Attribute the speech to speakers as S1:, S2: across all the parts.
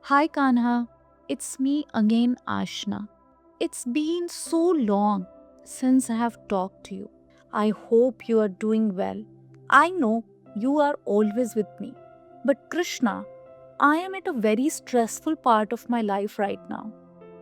S1: Hi Kanha, it's me again, Ashna. It's been so long since I have talked to you. I hope you are doing well. I know you are always with me. But Krishna, I am at a very stressful part of my life right now.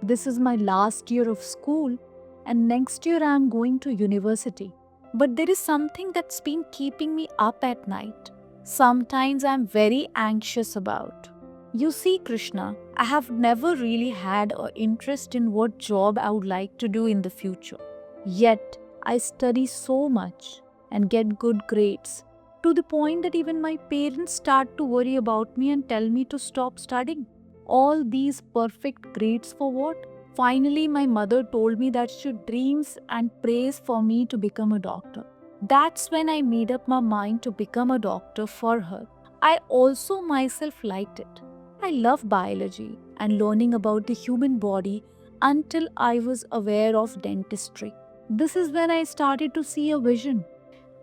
S1: This is my last year of school, and next year I am going to university. But there is something that's been keeping me up at night. Sometimes I am very anxious about. You see, Krishna, I have never really had an interest in what job I would like to do in the future. Yet, I study so much and get good grades to the point that even my parents start to worry about me and tell me to stop studying. All these perfect grades for what? Finally, my mother told me that she dreams and prays for me to become a doctor. That's when I made up my mind to become a doctor for her. I also myself liked it. I love biology and learning about the human body until I was aware of dentistry. This is when I started to see a vision.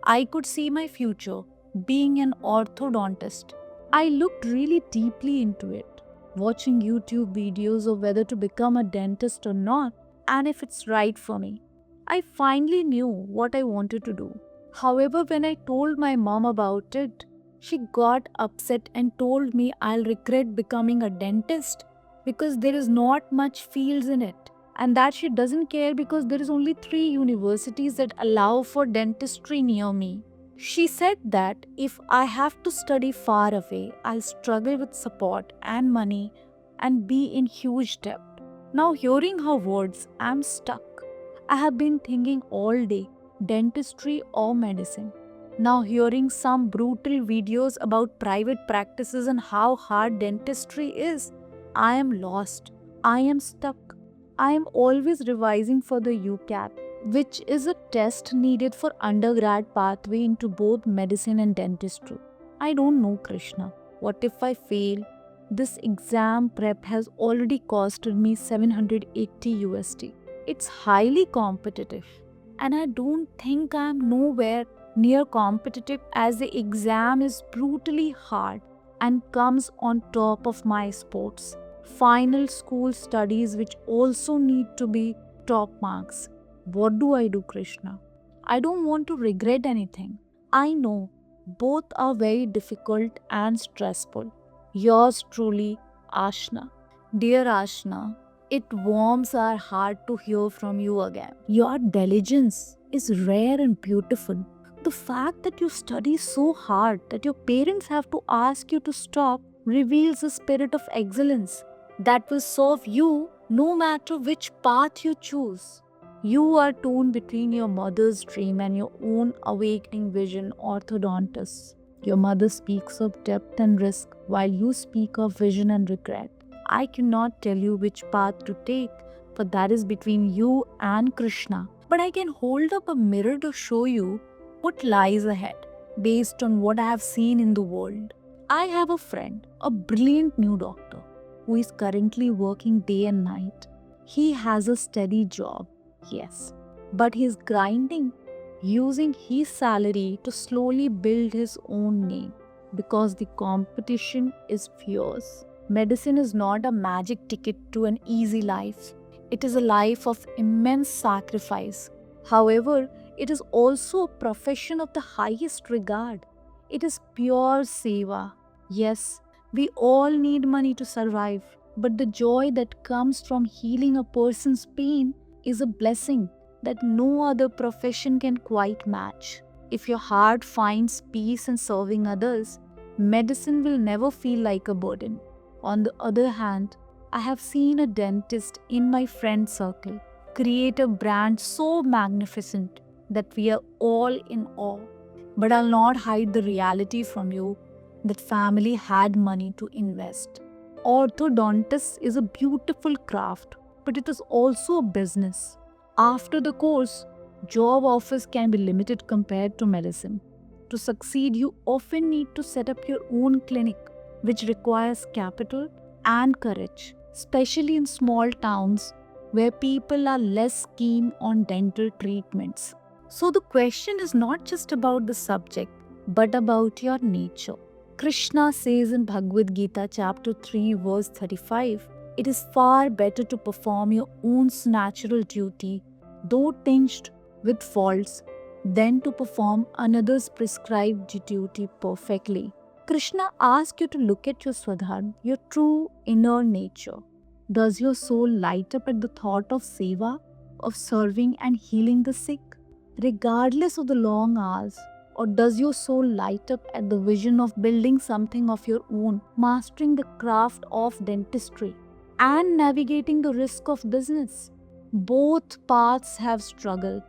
S1: I could see my future being an orthodontist. I looked really deeply into it, watching YouTube videos of whether to become a dentist or not, and if it's right for me. I finally knew what I wanted to do. However, when I told my mom about it, she got upset and told me I'll regret becoming a dentist because there is not much fields in it, and that she doesn't care because there is only 3 universities that allow for dentistry near me. She said that if I have to study far away, I'll struggle with support and money and be in huge debt. Now, hearing her words, I'm stuck. I have been thinking all day dentistry or medicine. Now, hearing some brutal videos about private practices and how hard dentistry is, I am lost. I am stuck. I am always revising for the UCAT, which is a test needed for undergrad pathway into both medicine and dentistry. I don't know, Krishna. What if I fail? This exam prep has already costed me 780 USD. It's highly competitive, and I don't think I'm nowhere near competitive as the exam is brutally hard and comes on top of my sports. Final school studies, which also need to be top marks. What do I do, Krishna? I don't want to regret anything. I know both are very difficult and stressful. Yours truly, Ashna. Dear Ashna, it warms our heart to hear from you again. Your diligence is rare and beautiful. The fact that you study so hard that your parents have to ask you to stop reveals a spirit of excellence that will serve you no matter which path you choose. You are torn between your mother's dream and your own awakening vision, orthodontist. Your mother speaks of depth and risk while you speak of vision and regret. I cannot tell you which path to take, for that is between you and Krishna. But I can hold up a mirror to show you what lies ahead based on what I have seen in the world. I have a friend, a brilliant new doctor, who is currently working day and night. He has a steady job, yes, but he's grinding, using his salary to slowly build his own name because the competition is fierce. Medicine is not a magic ticket to an easy life. It is a life of immense sacrifice. However, it is also a profession of the highest regard. It is pure seva. Yes, we all need money to survive, but the joy that comes from healing a person's pain is a blessing that no other profession can quite match. If your heart finds peace in serving others, medicine will never feel like a burden. On the other hand, I have seen a dentist in my friend circle create a brand so magnificent that we are all in awe. But I'll not hide the reality from you that family had money to invest. Orthodontist is a beautiful craft, but it is also a business. After the course, job offers can be limited compared to medicine. To succeed, you often need to set up your own clinic, which requires capital and courage, especially in small towns where people are less keen on dental treatments. So, the question is not just about the subject, but about your nature. Krishna says in Bhagavad Gita chapter 3 verse 35, it is far better to perform your own natural duty, though tinged with faults, than to perform another's prescribed duty perfectly. Krishna asks you to look at your Swadharma, your true inner nature. Does your soul light up at the thought of seva, of serving and healing the sick, regardless of the long hours? Or does your soul light up at the vision of building something of your own, mastering the craft of dentistry, and navigating the risk of business? Both paths have struggle.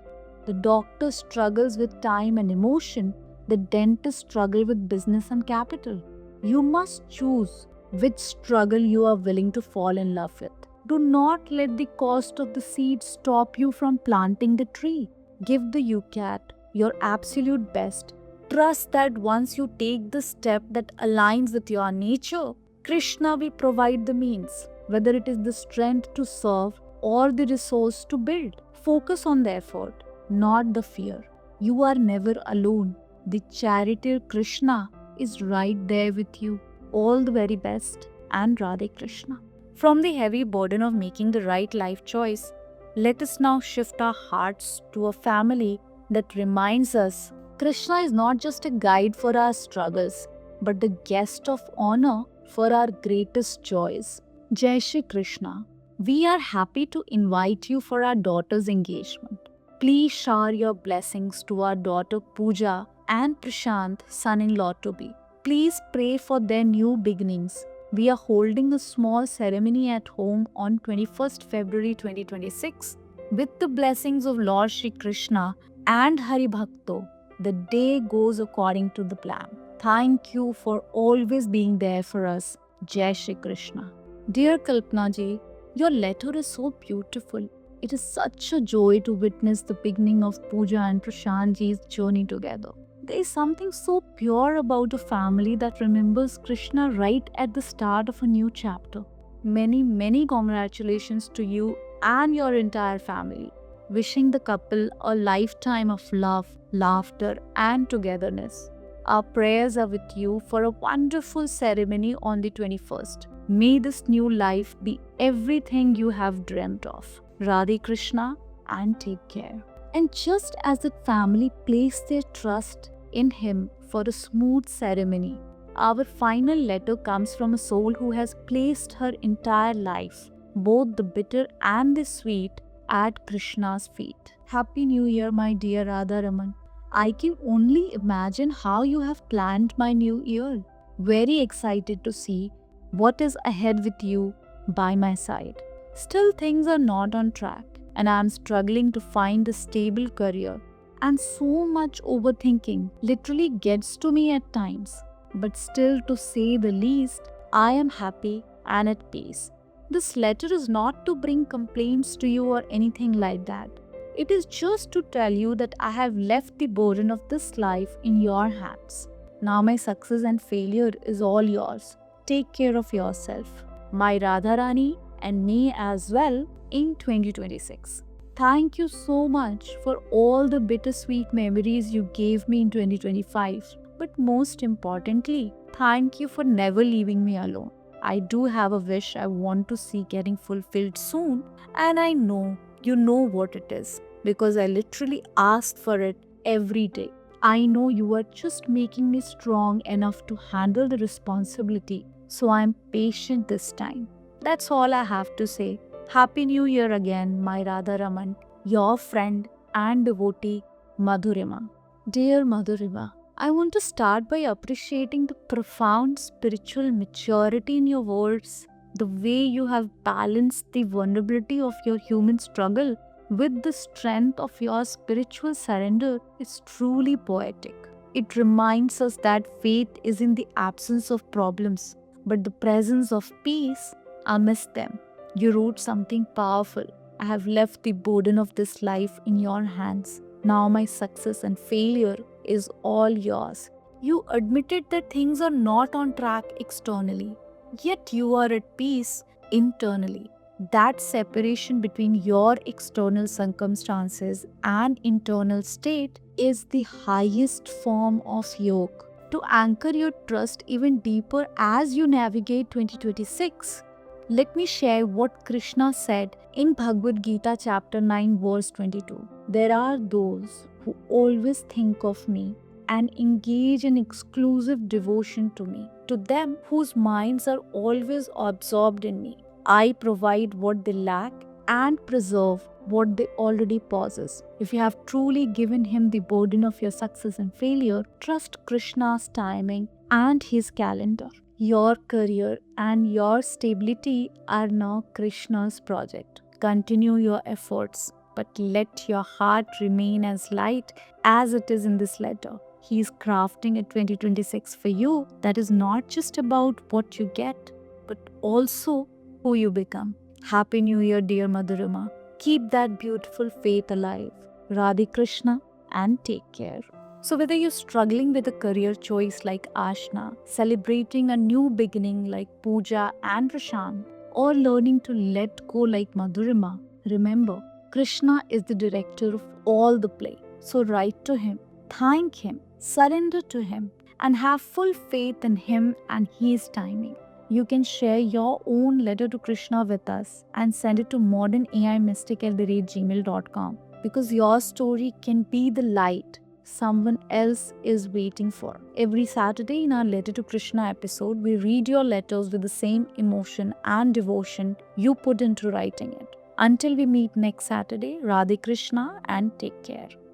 S1: The doctor struggles with time and emotion, the dentist struggles with business and capital. You must choose which struggle you are willing to fall in love with. Do not let the cost of the seed stop you from planting the tree. Give the UCAT your absolute best. Trust that once you take the step that aligns with your nature, Krishna will provide the means, whether it is the strength to serve or the resource to build. Focus on the effort, not the fear. You are never alone. The charioteer Krishna is right there with you. All the very best, and Radhe Krishna. From the heavy burden of making the right life choice, let us now shift our hearts to a family that reminds us Krishna is not just a guide for our struggles, but the guest of honor for our greatest joys. Jai Shri Krishna. We are happy to invite you for our daughter's engagement. Please shower your blessings to our daughter Pooja and Prashant, son-in-law to be. Please pray for their new beginnings. We are holding a small ceremony at home on 21st February 2026 with the blessings of Lord Shri Krishna and Hari Bhakto. The day goes according to the plan. Thank you for always being there for us. Jai Shri Krishna. Dear Kalpana ji, your letter is so beautiful. It is such a joy to witness the beginning of Pooja and Prashant ji's journey together. There is something so pure about a family that remembers Krishna right at the start of a new chapter. Many congratulations to you and your entire family. Wishing the couple a lifetime of love, laughter, and togetherness. Our prayers are with you for a wonderful ceremony on the 21st. May this new life be everything you have dreamt of. Radhe Krishna, and take care. And just as the family placed their trust in him for a smooth ceremony, our final letter comes from a soul who has placed her entire life, both the bitter and the sweet, at Krishna's feet. Happy New Year, my dear Radha Raman. I can only imagine how you have planned my new year. Very excited to see what is ahead with you by my side. Still, things are not on track, and I am struggling to find a stable career. And so much overthinking literally gets to me at times. But still, to say the least, I am happy and at peace. This letter is not to bring complaints to you or anything like that. It is just to tell you that I have left the burden of this life in your hands. Now my success and failure is all yours. Take care of yourself, my Radharani, and me as well in 2026. Thank you so much for all the bittersweet memories you gave me in 2025. But most importantly, thank you for never leaving me alone. I do have a wish I want to see getting fulfilled soon, and I know you know what it is because I literally ask for it every day. I know you are just making me strong enough to handle the responsibility, so I'm patient this time. That's all I have to say. Happy New Year again, my Radha Raman, your friend and devotee, Madhurima. Dear Madhurima, I want to start by appreciating the profound spiritual maturity in your words. The way you have balanced the vulnerability of your human struggle with the strength of your spiritual surrender is truly poetic. It reminds us that faith is in the absence of problems, but the presence of peace amidst them. You wrote something powerful. I have left the burden of this life in your hands. Now my success and failure is all yours. You admitted that things are not on track externally, yet you are at peace internally. That separation between your external circumstances and internal state is the highest form of yoga. to anchor your trust even deeper as you navigate 2026. Let me share what Krishna said in Bhagavad Gita chapter 9 verse 22. There are those who always think of me and engage in exclusive devotion to me. To them whose minds are always absorbed in me, I provide what they lack and preserve what they already possess. If you have truly given him the burden of your success and failure, trust Krishna's timing and his calendar. Your career and your stability are now Krishna's project. Continue your efforts, but let your heart remain as light as it is in this letter. He is crafting a 2026 for you that is not just about what you get, but also who you become. Happy New Year, dear Madhurima. Keep that beautiful faith alive. Radhe Krishna, and take care. So, whether you're struggling with a career choice like Ashna, celebrating a new beginning like Pooja and Prashant, or learning to let go like Madhurima, remember, Krishna is the director of all the play. So, write to him, thank him, surrender to him, and have full faith in him and his timing. You can share your own letter to Krishna with us and send it to modernaimystic@gmail.com, because your story can be the light someone else is waiting for. Every Saturday in our Letter to Krishna episode, we read your letters with the same emotion and devotion you put into writing it. Until we meet next Saturday, Radhe Krishna, and take care.